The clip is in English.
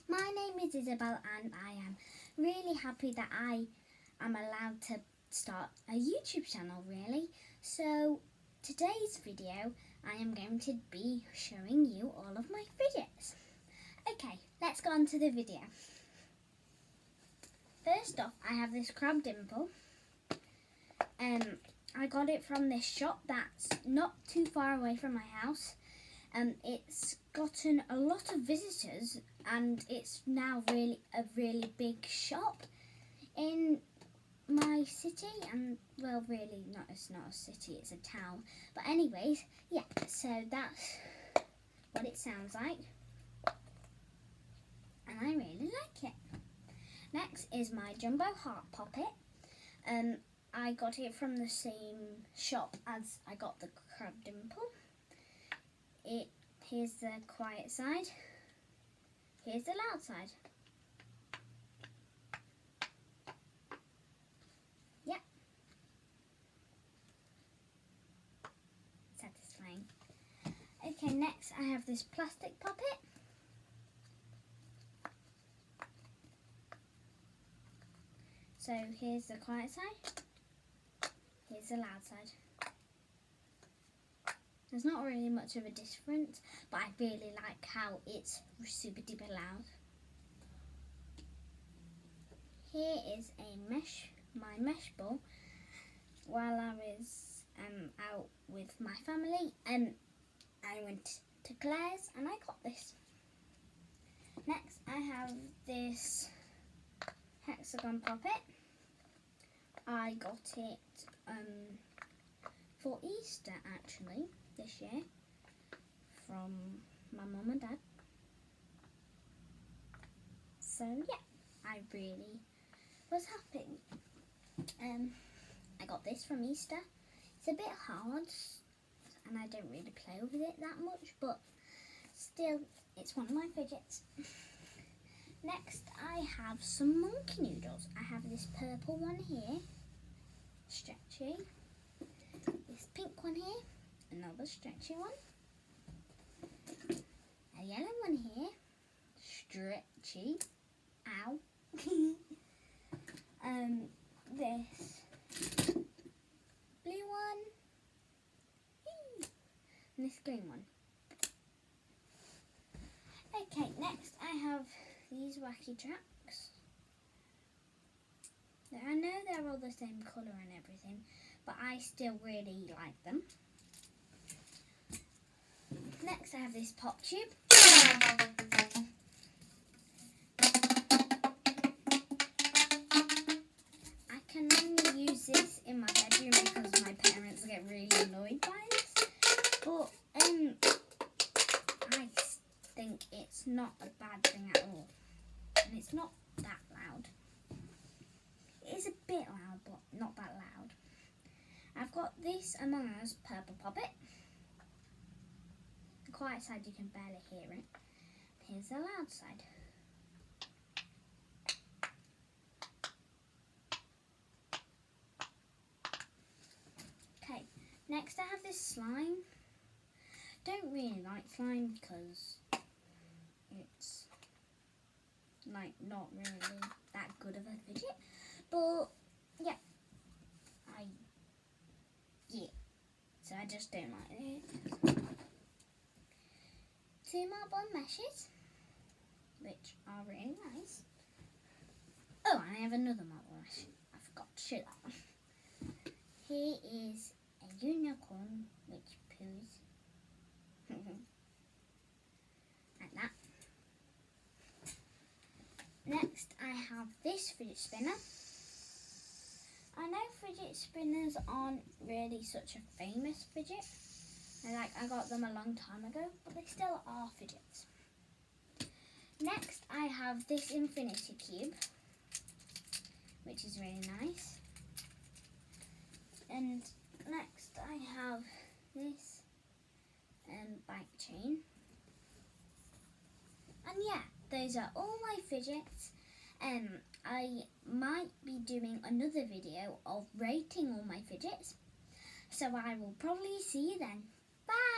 my name is Isabel and I am really happy that I am allowed to start a YouTube channel really. So today's video I am going to be showing you all of my fidgets. Okay, let's go on to the video. First off, I have this crab dimple. I got it from this shop that's not too far away from my house. It's gotten a lot of visitors and it's now really a really big shop in my city, and well, really not, it's not a city, it's a town, but anyways, yeah, so that's what it sounds like and I really like it. Next is my jumbo heart poppet. I got it from the same shop as I got the crab dimple. Here's the quiet side, here's the loud side. Yep. Satisfying. Okay, next I have this plastic puppet. So here's the quiet side, here's the loud side. There's not really much of a difference, but I really like how it's super duper loud. Here is my mesh ball. While I was out with my family, I went to Claire's and I got this. Next I have this hexagon puppet. I got it for Easter actually this year from my mum and dad. So yeah, I really was happy. I got this from Easter. It's a bit hard and I don't really play with it that much, but still it's one of my fidgets. Next I have some monkey noodles. I have this purple one here, stretchy. This pink one here, another stretchy one. A yellow one here, stretchy. Ow. This blue one. And this green one. Okay, next I have these wacky tracks. I know they're all the same colour and everything, but I still really like them. Next I have this pop tube. I can only use this in my bedroom because my parents get really annoyed by this, but I think it's not a bad thing at all, and it's not that loud. It is a bit loud, but not that loud. I've got this Among Us purple poppet. The quiet side you can barely hear it. Here's the loud side. Okay, next I have this slime. Don't really like slime because it's like not really that good of a fidget, but yeah, so I just don't like it. Two marble meshes, which are really nice. Oh, I have another marble mesh. I forgot to show that one. Here is a unicorn which poos. Like that. Next I have this fidget spinner. I know fidget spinners aren't really such a famous fidget. I got them a long time ago, but they still are fidgets. Next I have this infinity cube, which is really nice. And next I have this bike chain. And yeah, those are all my fidgets. I might be doing another video of rating all my fidgets. So I will probably see you then. Bye!